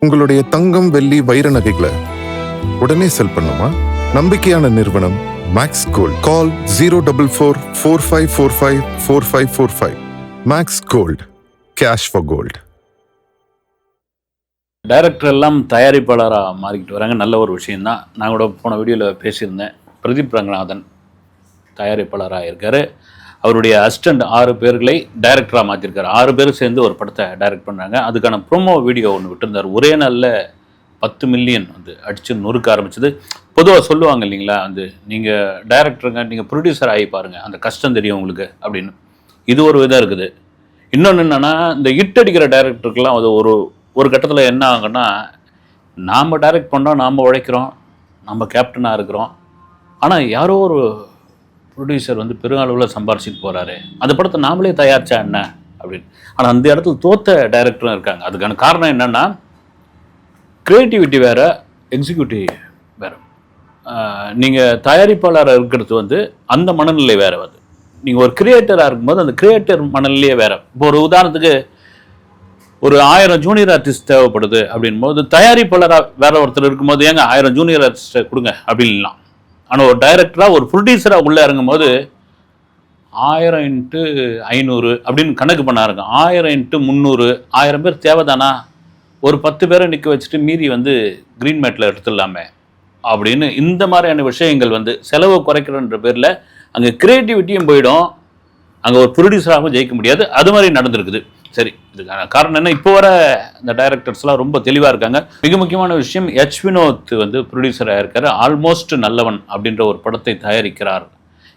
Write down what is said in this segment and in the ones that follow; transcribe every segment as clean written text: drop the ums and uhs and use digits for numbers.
உங்களுடைய தங்கம், வெள்ளி, வைர நகைகளை உடனே செல் பண்ணுமா? நம்பிக்கையான நிறுவனம் Max Gold. Call 04445454545. Max Gold, cash for gold. Director எல்லாம் தயாரிப்பாளராக மாறிக்கிட்டு வராங்க. நல்ல ஒரு விஷயந்தான். நான் கூட போன வீடியோவில் பேசியிருந்தேன். பிரதீப் ரங்கநாதன் தயாரிப்பாளராக இருக்கார். அவருடைய அசிஸ்டண்ட் 6 பேர்களை டைரக்டராக மாற்றிருக்காரு. 6 பேர் சேர்ந்து ஒரு படத்தை டைரக்ட் பண்ணுறாங்க. அதுக்கான ப்ரோமோ வீடியோ ஒன்று விட்டுருந்தார். ஒரே நாளில் 10 மில்லியன் வந்து அடித்து நொறுக்க ஆரம்பிச்சது. பொதுவாக சொல்லுவாங்க இல்லைங்களா, வந்து நீங்கள் டைரக்டருங்க, நீங்கள் ப்ரொடியூசர் ஆகி பாருங்கள், அந்த கஷ்டம் தெரியும் உங்களுக்கு அப்படின்னு. இது ஒரு விதம் இருக்குது. இன்னொன்று என்னென்னா, இந்த ஹிட் அடிக்கிற டைரக்டருக்கெல்லாம் அது ஒரு கட்டத்தில் என்ன ஆகுன்னா, நாம் டைரக்ட் பண்ணுறோம், நாம் உழைக்கிறோம், நம்ம கேப்டனாக இருக்கிறோம், ஆனால் யாரோ ஒரு ப்ரொடியூசர் வந்து பெருங்களவில் சம்பாரிச்சிட்டு போகிறாரு, அந்த படத்தை நாமளே தயாரிச்சா என்ன அப்படின்னு. ஆனால் அந்த இடத்துல தோத்த டைரக்டரும் இருக்காங்க. அதுக்கான காரணம் என்னென்னா, க்ரியேட்டிவிட்டி வேறு, எக்ஸிக்யூட்டிவ் வேறு. நீங்கள் தயாரிப்பாளராக இருக்கிறது வந்து அந்த மனநிலை வேறு. வந்து நீங்கள் ஒரு கிரியேட்டராக இருக்கும்போது அந்த கிரியேட்டர் மனநிலையே வேறு. இப்போ ஒரு உதாரணத்துக்கு ஒரு 1000 ஜூனியர் ஆர்டிஸ்ட் தேவைப்படுது அப்படின் போது, தயாரிப்பாளராக வேற ஒருத்தர் இருக்கும்போது ஏங்க 1000 ஜூனியர் ஆர்டிஸ்ட்டை கொடுங்க அப்படின்லாம். ஆனால் ஒரு டைரக்டராக, ஒரு ப்ரொடியூசராக உள்ளே இறங்கும் போது 1000 × 500 அப்படின்னு கணக்கு பண்ண இருங்க. 1000 × 300, 1000 பேர் தேவைதானா? ஒரு 10 பேரை நிற்க வச்சுட்டு மீறி வந்து க்ரீன் மேட்டில் எடுத்துடலாமே அப்படின்னு. இந்த மாதிரியான விஷயங்கள் வந்து செலவு குறைக்கிறன்ற பேரில் அங்கே க்ரியேட்டிவிட்டியும் போயிடும், அங்கே ஒரு ப்ரொடியூசராகவும் ஜெயிக்க முடியாது. அது மாதிரி நடந்திருக்குது. சரி, இதுக்கான காரணம் என்ன? இப்போ வர இந்த டைரக்டர்ஸ்லாம் ரொம்ப தெளிவாக இருக்காங்க. மிக முக்கியமான விஷயம், எச் வினோத் வந்து ப்ரொடியூசராக இருக்கார். ஆல்மோஸ்ட் நல்லவன் அப்படின்ற ஒரு படத்தை தயாரிக்கிறார்.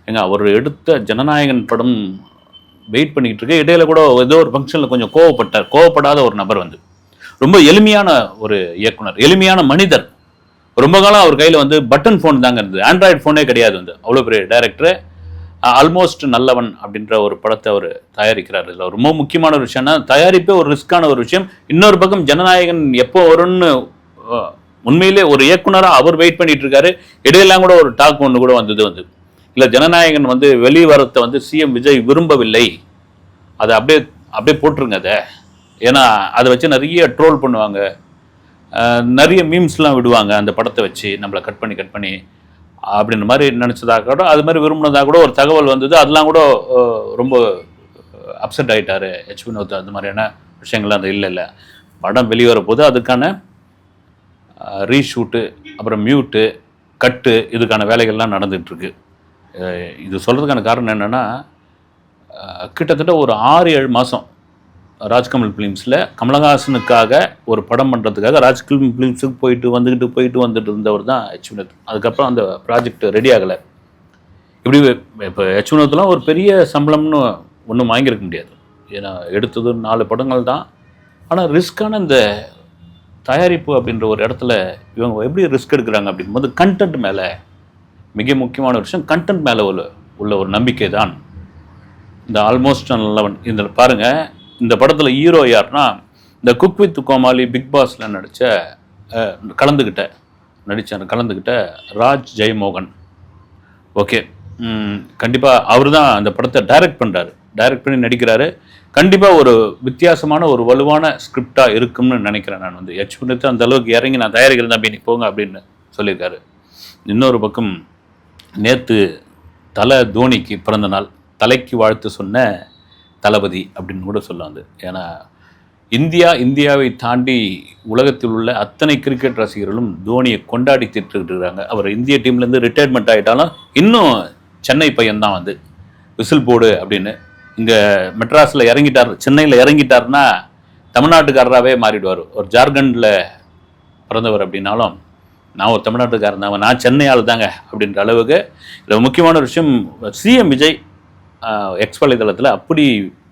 ஏங்க, அவர் எடுத்த ஜனநாயகன் படம் வெயிட் பண்ணிக்கிட்டு இருக்கு. இடையில கூட ஏதோ ஒரு ஃபங்க்ஷனில் கொஞ்சம் கோவப்படாத ஒரு நபர் வந்து, ரொம்ப எளிமையான ஒரு இயக்குனர், எளிமையான மனிதர். ரொம்ப காலம் அவர் கையில் வந்து பட்டன் ஃபோன் தாங்க இருந்தது, ஆண்ட்ராய்டு ஃபோனே கிடையாது. வந்து அவ்வளோ பெரிய டைரக்டரு. ஆல்மோஸ்ட் நல்லவன் அப்படின்ற ஒரு படத்தை அவர் தயாரிக்கிறார். இதில் ரொம்ப முக்கியமான ஒரு விஷயம்னா, தயாரிப்பே ஒரு ரிஸ்கான ஒரு விஷயம். இன்னொரு பக்கம் ஜனநாயகன் எப்போ வரும்னு உண்மையிலே ஒரு இயக்குனராக அவர் வெயிட் பண்ணிட்டு இருக்காரு. இடையெல்லாம் கூட ஒரு டாக் ஒன்று கூட வந்தது வந்து, இல்லை ஜனநாயகன் வந்து வெளிவரத்தை வந்து சிஎம் விஜய் விரும்பவில்லை, அதை அப்படியே போட்டுருங்க அதை. ஏன்னா அதை வச்சு நிறைய ட்ரோல் பண்ணுவாங்க, நிறைய மீம்ஸ்லாம் விடுவாங்க அந்த படத்தை வச்சு, நம்மளை கட் பண்ணி அப்படின்ற மாதிரி நினச்சதாக கூட, அது மாதிரி விரும்பினதாக கூட ஒரு தகவல் வந்தது. அதெல்லாம் கூட ரொம்ப அப்செட் ஆகிட்டார் எச் வினோத். அந்த மாதிரியான விஷயங்கள்லாம் அந்த இல்லை படம் வெளிவர போது அதுக்கான ரீஷூட்டு, அப்புறம் மியூட்டு, கட்டு, இதுக்கான வேலைகள்லாம் நடந்துகிட்ருக்கு. இது சொல்கிறதுக்கான காரணம் என்னென்னா, கிட்டத்தட்ட ஒரு 6-7 மாதம் ராஜ்கமல் ஃபிலிம்ஸில் கமலஹாசனுக்காக ஒரு படம் பண்ணுறதுக்காக ராஜ்கமல் ஃபிலிம்ஸுக்கு போயிட்டு வந்துட்டு இருந்தவர் தான் எச் வினோத். அதுக்கப்புறம் அந்த ப்ராஜெக்ட் ரெடி ஆகலை. இப்படி இப்போ எச் வினோத்லாம் ஒரு பெரிய சம்பளம்னு ஒன்றும் வாங்கியிருக்க முடியாது. ஏன்னா எடுத்தது 4 படங்கள் தான். ஆனால் ரிஸ்க்கான இந்த தயாரிப்பு அப்படின்ற ஒரு இடத்துல இவங்க எப்படி ரிஸ்க் எடுக்கிறாங்க அப்படிங்கும்போது, கண்டென்ட் மேலே மிக முக்கியமான விஷயம், கண்டென்ட் மேலே உள்ள ஒரு நம்பிக்கை தான் இந்த ஆல்மோஸ்ட் நல்லவன். இதில் பாருங்கள், இந்த படத்தில் ஹீரோ யார்னா, இந்த குக் வித் கோமாளி, பிக் பாஸில் கலந்துக்கிட்ட ராஜ் ஜெயமோகன். ஓகே, கண்டிப்பாக அவர் தான் அந்த படத்தை டைரக்ட் பண்ணி நடிக்கிறாரு. கண்டிப்பாக ஒரு வித்தியாசமான ஒரு வலுவான ஸ்கிரிப்டாக இருக்கும்னு நினைக்கிறேன். நான் வந்து எச் வினோத் அந்த அளவுக்கு இறங்கி நான் தயாரிக்கிறேன் அப்படின்னு போங்க அப்படின்னு சொல்லியிருக்காரு. இன்னொரு பக்கம், நேற்று தோனிக்கு பிறந்த நாள், தலைக்கு வாழ்த்து சொன்ன தளபதி அப்படின்னு கூட சொல்லலாம். அது ஏன்னா இந்தியாவை தாண்டி உலகத்தில் உள்ள அத்தனை கிரிக்கெட் ரசிகர்களும் தோனியை கொண்டாடி திட்டுக்கிட்டு இருக்காங்க. அவர் இந்திய டீம்லேருந்து ரிட்டையர்மெண்ட் ஆகிட்டாலும் இன்னும் சென்னை பையன்தான் வந்து விசில் போடு அப்படின்னு. இங்கே மெட்ராஸில் சென்னையில் இறங்கிட்டார்னா தமிழ்நாட்டுக்காரராகவே மாறிடுவார். ஒரு ஜார்க்கண்டில் பிறந்தவர் அப்படின்னாலும், நான் ஒரு தமிழ்நாட்டுக்காரன் தான், நான் சென்னை ஆள் தாங்க அப்படின்ற அளவுக்கு. இதில் முக்கியமான விஷயம், சிஎம் விஜய் எக்ஸ் வலைதளத்தில் அப்படி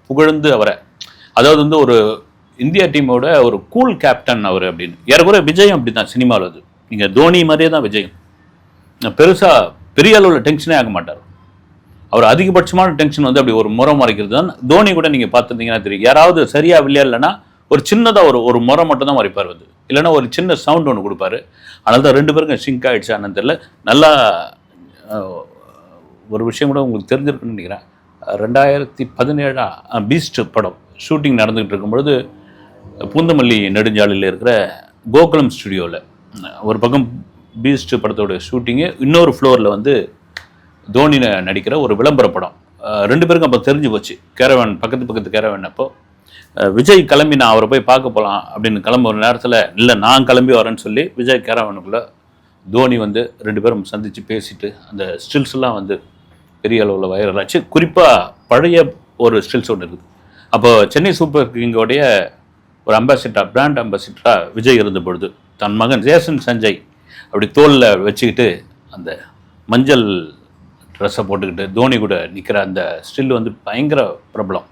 புகழ்ந்து அவரை, அதாவது வந்து ஒரு இந்தியா டீமோட ஒரு கூல் கேப்டன் அவர் அப்படின்னு. ஏறக்குறைய விஜயம் அப்படி தான் சினிமாவில். அது நீங்கள் தோனி மாதிரியே தான் விஜயம். பெரிய அளவில் டென்ஷனே ஆக மாட்டார் அவர். அதிகபட்சமான டென்ஷன் வந்து அப்படி ஒரு முறை மறைக்கிறது தான். தோனி கூட நீங்கள் பார்த்துருந்தீங்கன்னா தெரியும், யாராவது சரியாக விளையாடலைன்னா ஒரு சின்னதாக ஒரு முறை மட்டும் தான் மறைப்பார் வந்து, இல்லைன்னா ஒரு சின்ன சவுண்ட் ஒன்று கொடுப்பாரு. அதனால தான் 2 பேருக்கும் சிங்க் ஆகிடுச்சான்னு தெரியல. நல்லா ஒரு விஷயம் கூட உங்களுக்கு தெரிஞ்சிருக்குன்னு நினைக்கிறேன். 2017 பீஸ்ட் படம் ஷூட்டிங் நடந்துகிட்டு இருக்கும்பொழுது பூந்தமல்லி நெடுஞ்சாலையில் இருக்கிற கோகுலம் ஸ்டுடியோவில் ஒரு பக்கம் பீஸ்ட் படத்தோட ஷூட்டிங்கு, இன்னொரு ஃப்ளோரில் வந்து தோனி நடிக்கிற ஒரு விளம்பர படம். ரெண்டு பேருக்கும் அப்போ தெரிஞ்சு போச்சு. கேரவன் பக்கத்து கேரவன். அப்போ விஜய் கிளம்பி நான் அவரை போய் பார்க்க போகலாம் அப்படின்னு கிளம்ப ஒரு நேரத்தில், இல்லை நான் கிளம்பி வரேன்னு சொல்லி விஜய் கேரவனுக்குள்ளே தோனி வந்து ரெண்டு பேரும் சந்தித்து பேசிட்டு அந்த ஸ்டில்ஸ்லாம் வந்து பெரிய அளவில் வைரல் ஆச்சு. குறிப்பாக பழைய ஒரு ஸ்டில்ஸ் ஒன்று இருக்குது. அப்போ சென்னை சூப்பர் கிங்கோடைய ஒரு அம்பாசிடர், பிராண்ட் அம்பாசிடராக விஜய் இருந்த பொழுது தன் மகன் ஜேசன் சஞ்சய் அப்படி தோளில் வச்சுக்கிட்டு அந்த மஞ்சள் ட்ரெஸ்ஸை போட்டுக்கிட்டு தோனி கூட நிற்கிற அந்த ஸ்டில் வந்து பயங்கர பிரபலம்.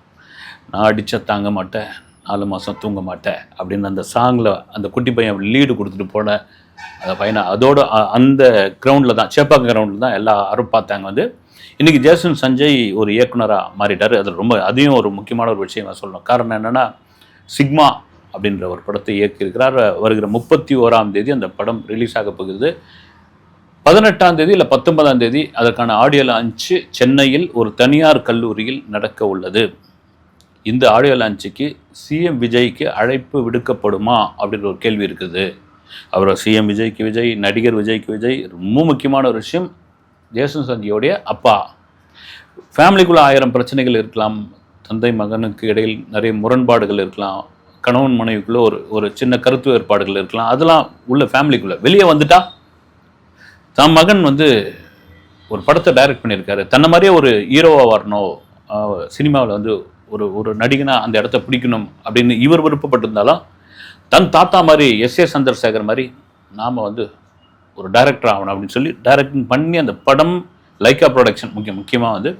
நான் அடித்தா தாங்க மாட்டேன், 4 மாதம் தூங்க மாட்டேன் அப்படின்னு அந்த சாங்கில் அந்த குட்டி பையன் லீடு கொடுத்துட்டு போன அந்த பையனை அதோட அந்த கிரவுண்டில் தான், சேப்பாக்கம் கிரவுண்டில் தான் எல்லாரும் பார்த்தாங்க. வந்து இன்றைக்கி ஜேசன் சஞ்சய் ஒரு இயக்குனராக மாறிட்டார். அதில் ரொம்ப அதையும் ஒரு முக்கியமான ஒரு விஷயம் சொல்லணும். காரணம் என்னென்னா, சிக்மா அப்படின்ற ஒரு படத்தை இயக்கியிருக்கிறார். வருகிற 31ஆம் தேதி அந்த படம் ரிலீஸ் ஆக போகிறது. 18ஆம் தேதி இல்லை 19ஆம் தேதி அதற்கான ஆடியோ லான்ச்சு சென்னையில் ஒரு தனியார் கல்லூரியில் நடக்க உள்ளது. இந்த ஆடியோ லான்ச்சுக்கு சிஎம் விஜய்க்கு அழைப்பு விடுக்கப்படுமா அப்படின்ற ஒரு கேள்வி இருக்குது. அவர் சிஎம் விஜய்க்கு விஜய், நடிகர் விஜய்க்கு விஜய். ரொம்ப முக்கியமான ஒரு விஷயம், ஜேசன் சஞ்சயோடைய அப்பா. ஃபேமிலிக்குள்ளே 1000 பிரச்சனைகள் இருக்கலாம், தந்தை மகனுக்கு இடையில் நிறைய முரண்பாடுகள் இருக்கலாம், கணவன் மனைவிக்குள்ளே ஒரு சின்ன கருத்து வேறுபாடுகள் இருக்கலாம். அதெல்லாம் உள்ள ஃபேமிலிக்குள்ளே வெளியே வந்துட்டா, தன் மகன் வந்து ஒரு படத்தை டைரக்ட் பண்ணியிருக்காரு, தன்னை மாதிரியே ஒரு ஹீரோவாக வரணும், சினிமாவில் வந்து ஒரு நடிகனாக அந்த இடத்த பிடிக்கணும் அப்படின்னு இவர் விருப்பப்பட்டிருந்தாலும், தன் தாத்தா மாதிரி எஸ்.ஏ. சந்திரசேகர் மாதிரி நாம் வந்து ஒரு டைரக்டர் ஆகணும் அப்படின்னு சொல்லி டைரக்டிங் பண்ணி அந்த படம் லைக்கா ப்ரொடக்ஷன் முக்கியமாக வந்து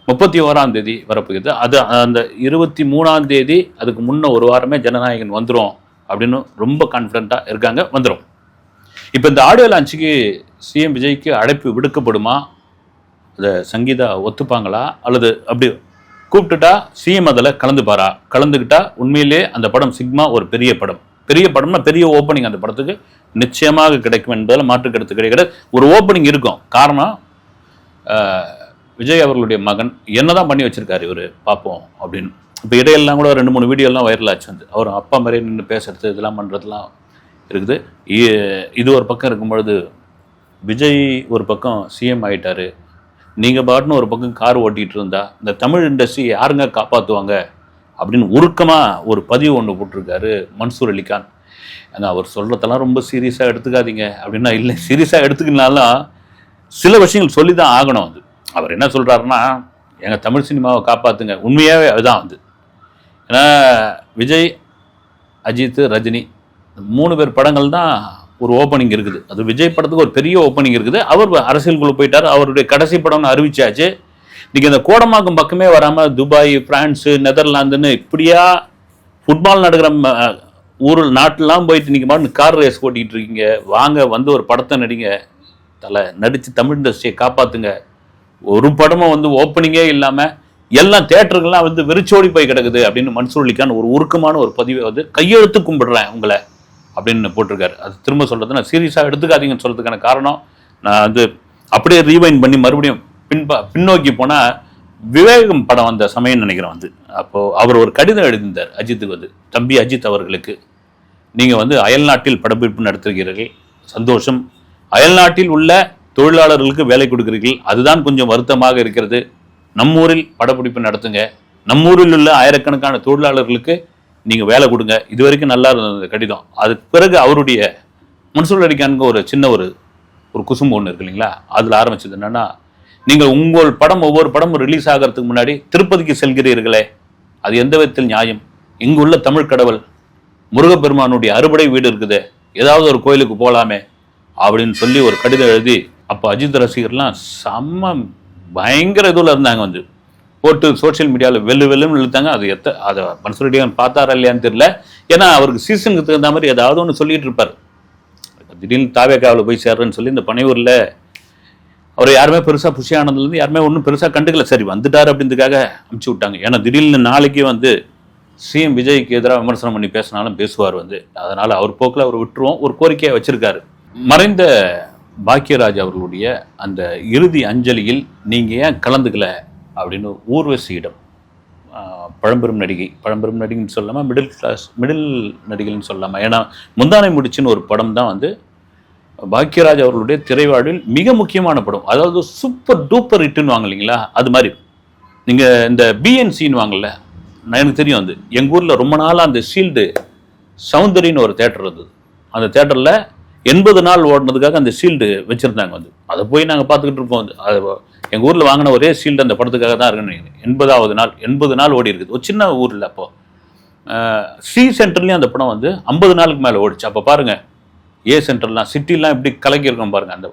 31ஆம் தேதி வரப்போகுது. அது அந்த 23ஆம் தேதி அதுக்கு முன்ன ஒரு வாரமே ஜனநாயகன் வந்துடும் அப்படின்னு ரொம்ப கான்ஃபிடென்ட்டாக இருக்காங்க. வந்துடும். இப்போ இந்த ஆடியோ லான்ச்சுக்கு சிஎம் விஜய்க்கு அழைப்பு விடுக்கப்படுமா, அதை சங்கீதா ஒத்துப்பாங்களா, அல்லது அப்படி கூப்பிட்டுட்டா சிஎம் அதில் கலந்துக்கிட்டா உண்மையிலே அந்த படம் சிக்மா ஒரு பெரிய படம்னா பெரிய ஓப்பனிங் அந்த படத்துக்கு நிச்சயமாக கிடைக்கும் என்பதில் மாற்று கருத்து கிடையாது. ஒரு ஓப்பனிங் இருக்கும். காரணம், விஜய் அவர்களுடைய மகன் என்னதான் பண்ணி வச்சிருக்காரு இவர் பார்ப்போம் அப்படின்னு. இப்போ இடையெல்லாம் கூட 2-3 வீடியோலாம் வைரல் ஆச்சு. வந்து அவர் அப்பா மாதிரியே நின்று பேசுறது, இதெல்லாம் பண்ணுறதுலாம் இருக்குது. இது ஒரு பக்கம் இருக்கும்பொழுது, விஜய் ஒரு பக்கம் சிஎம் ஆகிட்டாரு, நீங்கள் பாட்டுன்னு ஒரு பக்கம் கார் ஓட்டிகிட்டு இருந்தா இந்த தமிழ் இண்டஸ்ட்ரி யாருங்க காப்பாற்றுவாங்க அப்படின்னு உருக்கமாக ஒரு பதிவு ஒன்று போட்டிருக்காரு மன்சூர் அலிகான். அவர் சொல்கிறதெல்லாம் ரொம்ப சீரியஸாக எடுத்துக்காதீங்க அப்படின்னா, இல்லை சீரியஸாக எடுத்துக்கினாலும் சில விஷயங்கள் சொல்லி தான் ஆகணும். வந்து அவர் என்ன சொல்கிறாருன்னா, எங்கள் தமிழ் சினிமாவை காப்பாற்றுங்க. உண்மையாகவே அதுதான் வந்து. ஏன்னா விஜய், அஜித், ரஜினி 3 பேர் படங்கள் தான் ஒரு ஓப்பனிங் இருக்குது. அது விஜய் படத்துக்கு ஒரு பெரிய ஓப்பனிங் இருக்குது. அவர் அரசியலுக்குள்ளே போயிட்டார். அவருடைய கடைசி படம்னு அறிவிச்சாச்சு. இன்றைக்கி இந்த கோடம்பாக்கம் பக்கமே வராமல் துபாய், ஃப்ரான்ஸு, நெதர்லாந்துன்னு இப்படியா ஃபுட்பால் நடக்கிற ஊரில் நாட்டிலாம் போயிட்டு இன்றைக்கி பாட்டு கார் ரேஸ் ஓட்டிகிட்டு இருக்கீங்க. வாங்க வந்து ஒரு படத்தை நடிங்க, நடித்து தமிழ் இண்டஸ்ட்ரியை காப்பாற்றுங்க. ஒரு படமும் வந்து ஓப்பனிங்கே இல்லாமல் எல்லாம் தேட்டருங்கெல்லாம் வந்து வெறிச்சோடி போய் கிடக்குது அப்படின்னு மன்சூர் அலிகான் ஒரு உருக்கமான ஒரு பதிவை வந்து கையெழுத்து கும்பிடுறேன் உங்களை அப்படின்னு போட்டிருக்காரு. அது திரும்ப சொல்கிறது, நான் சீரியஸாக எடுத்துக்காதீங்கன்னு சொல்கிறதுக்கான காரணம், நான் வந்து அப்படியே ரீவைண்ட் பண்ணி மறுபடியும் பின்னோக்கி போனால் விவேகம் படம் வந்த சமயம் நினைக்கிறேன். வந்து அப்போது அவர் ஒரு கடிதம் எழுதியிருந்தார் அஜித்துக்கு. வந்து தம்பி அஜித் அவர்களுக்கு, நீங்கள் வந்து அயல்நாட்டில் படப்பிடிப்பு நடத்துகிறீர்கள், சந்தோஷம். அயல்நாட்டில் உள்ள தொழிலாளர்களுக்கு வேலை கொடுக்குறீர்கள், அதுதான் கொஞ்சம் வருத்தமாக இருக்கிறது. நம்மூரில் படப்பிடிப்பு நடத்துங்க, நம்மூரில் உள்ள ஆயிரக்கணக்கான தொழிலாளர்களுக்கு நீங்கள் வேலை கொடுங்க. இது வரைக்கும் நல்லா இருந்தது கடிதம். அதுக்கு பிறகு அவருடைய மன்சூர் அலிகானுக்கு ஒரு சின்ன ஒரு குசும்பு ஒன்று இருக்கு இல்லைங்களா, அதில் ஆரம்பிச்சது என்னென்னா, நீங்கள் உங்கள் படம் ஒவ்வொரு படமும் ரிலீஸ் ஆகிறதுக்கு முன்னாடி திருப்பதிக்கு செல்கிறீர்களே, அது எந்த விதத்தில் நியாயம்? இங்கு உள்ள தமிழ் கடவுள் முருகப்பெருமானுடைய அறுபடை வீடு இருக்குது, ஏதாவது ஒரு கோயிலுக்கு போகலாமே அப்படின்னு சொல்லி ஒரு கடிதம் எழுதி, அப்போ அஜித் ரசிகர்லாம் செம்ம பயங்கர இதில் இருந்தாங்க. வந்து போட்டு சோஷியல் மீடியாவில் வெல்லுன்னு இழுத்தாங்க. அதை மன்சூர் அலிகான் பார்த்தாரா இல்லையான்னு தெரியல. ஏன்னா அவருக்கு சீசனுக்கு தகுந்த மாதிரி ஏதாவது ஒன்று சொல்லிட்டு இருப்பார். திடீர்னு தாவேக்காவில் போய் சேர்றேன்னு சொல்லி இந்த பனையூரில் அவர் யாருமே பெருசாக புஷி ஆனதுலேருந்து யாருமே ஒன்றும் பெருசாக கண்டுக்கல. சரி வந்துட்டார் அப்படின்றதுக்காக அமுச்சு விட்டாங்க. ஏன்னா திடீர்னு நாளைக்கு வந்து சிஎம் விஜய்க்கு எதிராக விமர்சனம் பண்ணி பேசினாலும் பேசுவார். வந்து அதனால் அவர் போக்கில் அவர் விட்டுருவோம். ஒரு கோரிக்கையை வச்சுருக்காரு. மறைந்த பாக்கியராஜ் அவர்களுடைய அந்த இறுதி அஞ்சலியில் நீங்கள் ஏன் கலந்துக்கல அப்படின்னு ஊர்வசியிடம் பழம்பெரும் நடிகைன்னு சொல்லாமல் மிடில் நடிகைன்னு சொல்லாமல். ஏன்னா முந்தானை முடிச்சுன்னு ஒரு படம் தான் வந்து பாக்யராஜ் அவர்களுடைய திரைவாழ்வில் மிக முக்கியமான படம். அதாவது சூப்பர் டூப்பர் ஹிட்டுன்னு வாங்க இல்லைங்களா, அது மாதிரி. நீங்கள் இந்த பிஎன்சின்னு வாங்கல, நான் எனக்கு தெரியும் வந்து எங்கள் ஊரில் ரொம்ப நாளாக அந்த ஷீல்டு சௌந்தரின்னு ஒரு தேட்டர் இருந்தது. அந்த தேட்டரில் 80 நாள் ஓடினதுக்காக அந்த ஷீல்டு வச்சுருந்தாங்க வந்து. அதை போய் நாங்கள் பார்த்துக்கிட்டு இருப்போம் வந்து. அது எங்கள் ஊரில் வாங்கின ஒரே ஷீல்டு அந்த படத்துக்காக தான் இருக்குன்னு 80 நாள் ஓடி இருக்குது. ஒரு சின்ன ஊரில் அப்போது சி சென்டர்லேயும் அந்த படம் வந்து 50 நாளுக்கு மேலே ஓடிச்சு. அப்போ பாருங்கள், ஏ சென்டர்லாம் சிட்டிலாம் எப்படி கலக்கியிருக்கோம் பாருங்கள். அந்த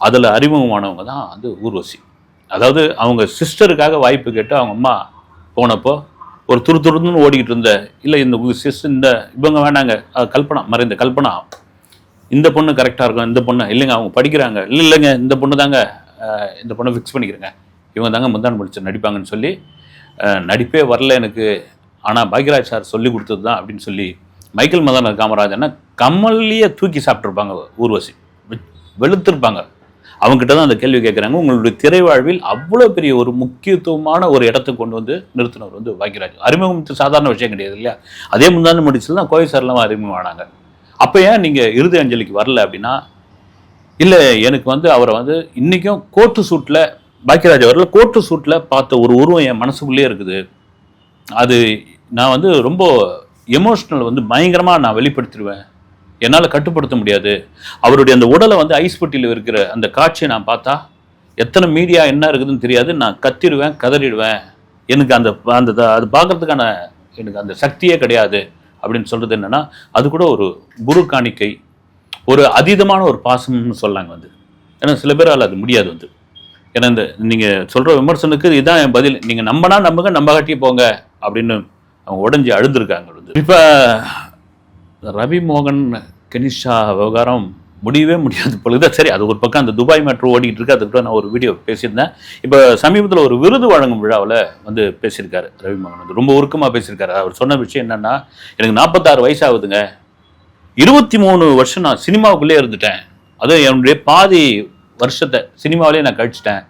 அதில் அறிமுகமானவங்க தான் வந்து ஊர்வசி. அதாவது அவங்க சிஸ்டருக்காக வாய்ப்பு கேட்டு அவங்க அம்மா போனப்போ ஒரு துருன்னு ஓடிக்கிட்டு இருந்த, இல்லை இந்த இந்த இவங்க வேணாங்க, கல்பனா, மறைந்த கல்பனா, இந்த பொண்ணு கரெக்டாக இருக்கும், இந்த பொண்ணு இல்லைங்க அவங்க படிக்கிறாங்க, இல்லைங்க இந்த பொண்ணு தாங்க, இந்த பொண்ணை ஃபிக்ஸ் பண்ணிக்கிறேங்க, இவங்க தாங்க முந்தான முடிச்சு நடிப்பாங்கன்னு சொல்லி, நடிப்பே வரல எனக்கு, ஆனால் பாக்யராஜ் சார் சொல்லி கொடுத்தது தான் அப்படின்னு சொல்லி மைக்கேல் மதன காமராஜன்னா கம்மல்லையே தூக்கி சாப்பிட்ருப்பாங்க ஊர்வசி, வெளுத்திருப்பாங்க. அவங்ககிட்ட தான் அந்த கேள்வி கேட்குறாங்க. உங்களுடைய திரைவாழ்வில் அவ்வளோ பெரிய ஒரு முக்கியத்துவமான ஒரு இடத்துக்கு கொண்டு வந்து நிறுத்தினவர் வந்து பாக்யராஜ். அறிமுகம் சாதாரண விஷயம் கிடையாது இல்லையா. அதே முந்தான முடிச்சில் தான் கோவை சார்லாம் அறிமுகம் ஆனாங்க. அப்போ ஏன் நீங்கள் இறுதி அஞ்சலிக்கு வரல அப்படின்னா, இல்லை எனக்கு வந்து அவரை வந்து இன்றைக்கும் கோட்டு சூட்டில், பாக்யராஜ் அவரில் கோட்டு சூட்டில் பார்த்த ஒரு உருவம் என் மனசுக்குள்ளேயே இருக்குது. அது நான் வந்து ரொம்ப எமோஷ்னல் வந்து பயங்கரமாக நான் வெளிப்படுத்திடுவேன், என்னால் கட்டுப்படுத்த முடியாது. அவருடைய அந்த உடலை வந்து ஐஸ் பெட்டியில் இருக்கிற அந்த காட்சியை நான் பார்த்தா எத்தனை மீடியா என்ன இருக்குதுன்னு தெரியாது, நான் கத்திடுவேன், கதறிடுவேன், எனக்கு அந்த அந்த அது பார்க்குறதுக்கான எனக்கு அந்த சக்தியே கிடையாது அப்படின்னு சொல்கிறது என்னென்னா, அது கூட ஒரு குரு காணிக்கை, ஒரு அதீதமான ஒரு பாசம்னு சொல்லாங்க வந்து. ஏன்னா சில பேரால் அது முடியாது வந்து. ஏன்னா இந்த நீங்கள் சொல்கிற விமர்சனுக்கு இதுதான் என் பதில், நீங்கள் நம்பினா நம்புங்க, நம்ப காட்டியே போங்க அப்படின்னு அவங்க உடஞ்சி அழுதுருக்காங்க வந்து. இப்போ ரவி மோகன் கனிஷா விவகாரம் முடியவே முடியாது பொழுது. சரி, அது ஒரு பக்கம் அந்த துபாய் மெட்ரோ ஓடிட்டு இருக்கு, அதுக்கு நான் ஒரு வீடியோ பேசியிருந்தேன். இப்போ சமீபத்தில் ஒரு விருது வழங்கும் விழாவில் வந்து பேசியிருக்காரு ரவி மோகன் வந்து, ரொம்ப உருக்கமாக பேசியிருக்காரு. அவர் சொன்ன விஷயம் என்னென்னா, எனக்கு 46 வயசாகுதுங்க, 23 வருஷம் நான் சினிமாவுக்குள்ளே இருந்துட்டேன், அதுவும் என்னுடைய பாதி வருஷத்தை சினிமாவிலே நான் கழிச்சிட்டேன்.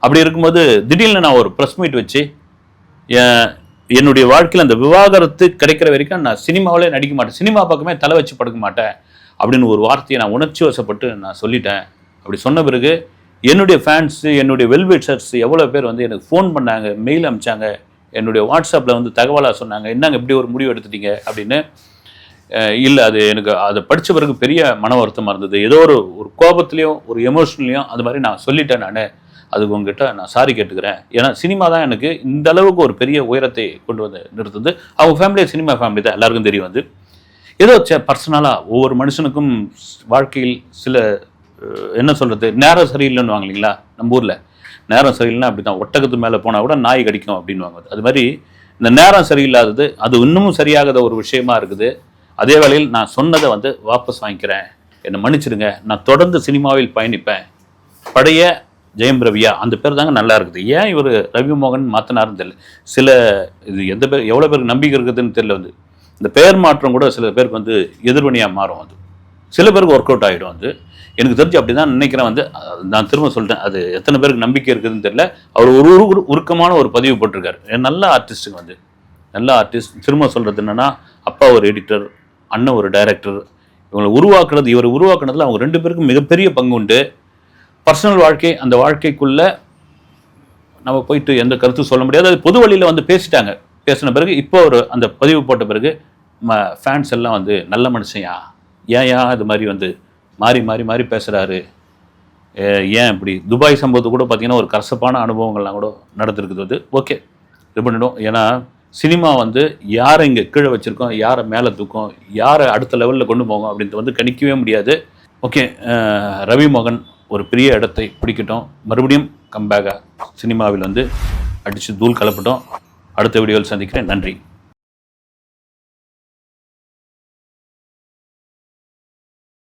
அப்படி இருக்கும்போது திடீர்னு நான் ஒரு ப்ரெஸ் மீட் வச்சு என்னுடைய வாழ்க்கையில் அந்த விவாகரத்து கிடைக்கிற வரைக்கும் நான் சினிமாவிலே நடிக்க மாட்டேன், சினிமா பக்கமே தலை வச்சு படுக்க மாட்டேன் அப்படின்னு ஒரு வார்த்தையை நான் உணர்ச்சி வசப்பட்டு நான் சொல்லிட்டேன். அப்படி சொன்ன பிறகு என்னுடைய ஃபேன்ஸு, என்னுடைய வெல்விஷர்ஸ் எவ்வளோ பேர் வந்து எனக்கு ஃபோன் பண்ணாங்க, மெயில் அனுப்பிச்சாங்க, என்னுடைய வாட்ஸ்அப்பில் வந்து தகவலாக சொன்னாங்க, என்னங்க இப்படி ஒரு முடிவு எடுத்துட்டீங்க அப்படின்னு. இல்லை, அது எனக்கு அதை படித்த பிறகு பெரிய மன வருத்தமாக இருந்தது. ஏதோ ஒரு கோபத்துலேயும் ஒரு எமோஷன்லேயும் அது மாதிரி நான் சொல்லிட்டேன். நான் அதுக்கு உங்ககிட்ட நான் சாரி கேட்டுக்கிறேன். ஏன்னா சினிமா தான் எனக்கு இந்த அளவுக்கு ஒரு பெரிய உயரத்தை கொண்டு வந்து நிறுத்துது. அவங்க ஃபேமிலியே சினிமா ஃபேமிலி தான், எல்லாருக்கும் தெரியும் வந்து. ஏதோ பர்சனலாக ஒவ்வொரு மனுஷனுக்கும் வாழ்க்கையில் சில என்ன சொல்கிறது, நேரம் சரியில்லைன்னு வாங்க இல்லைங்களா. நம்ம ஊரில் நேரம் சரியில்லைன்னா அப்படி தான், ஒட்டகத்து மேலே போனால் கூட நாய் கடிக்கும் அப்படின்னு வாங்குது. அது மாதிரி இந்த நேரம் சரியில்லாதது அது இன்னமும் சரியாகாத ஒரு விஷயமா இருக்குது. அதே வேளையில் நான் சொன்னதை வந்து வாபஸ் வாங்கிக்கிறேன், என்னை மன்னிச்சிடுங்க, நான் தொடர்ந்து சினிமாவில் பயணிப்பேன். பழைய ஜெயம் ரவியா அந்த பேர் தாங்க நல்லா இருக்குது. ஏன் இவர் ரவி மோகன் மாற்றினாருன்னு தெரியல. சில இது எந்த பேர் எவ்வளோ பேருக்கு நம்பிக்கை இருக்குதுன்னு தெரியல வந்து. இந்த பெயர் மாற்றம் கூட சில பேருக்கு வந்து எதிர்வினையாக மாறும் வந்து, சில பேருக்கு ஒர்க் அவுட் ஆகிடும் வந்து. எனக்கு தெரிஞ்சு அப்படி தான் நினைக்கிறேன் வந்து. நான் திரும்ப சொல்லிட்டேன், அது எத்தனை பேருக்கு நம்பிக்கை இருக்குதுன்னு தெரியல. அவர் ஒரு உருக்கமான ஒரு பதிவு போட்டிருக்காரு. நல்ல ஆர்டிஸ்ட்டுங்க வந்து, நல்ல ஆர்டிஸ்ட். திரும்ப சொல்கிறது என்னென்னா, அப்பா ஒரு எடிட்டர், அண்ணன் ஒரு டைரக்டர், இவங்களை உருவாக்குறது, இவர் உருவாக்குனதில் அவங்க 2 பேருக்கும் மிகப்பெரிய பங்கு உண்டு. பர்சனல் வாழ்க்கை, அந்த வாழ்க்கைக்குள்ளே நம்ம போயிட்டு எந்த கருத்து சொல்ல முடியாது. அது பொது வழியில் வந்து பேசிட்டாங்க. பேசின பிறகு இப்போ ஒரு அந்த பதிவு போட்ட பிறகு ஃபேன்ஸ் எல்லாம் வந்து நல்ல மனுஷன்யா, ஏன் இது மாதிரி வந்து மாறி மாறி மாறி பேசுகிறாரு, ஏன் இப்படி. துபாய் சம்பவத்தை கூட பார்த்திங்கன்னா ஒரு கசப்பான அனுபவங்கள்லாம் கூட நடந்திருக்குது வந்து. ஓகே, இது பண்ணிடும். ஏன்னா சினிமா வந்து யாரை இங்கே கீழே வச்சுருக்கோம், யாரை மேலே தூக்கும், யாரை அடுத்த லெவலில் கொண்டு போகும் அப்படின்ட்டு வந்து கணிக்கவே முடியாது. ஓகே, ரவி மோகன் ஒரு பெரிய இடத்தை பிடிக்கட்டும், மறுபடியும் கம்பேக்காக சினிமாவில் வந்து அடித்து தூள் கலப்பட்டோம். அடுத்த வீடியோவில் சந்திக்கிறேன். நன்றி.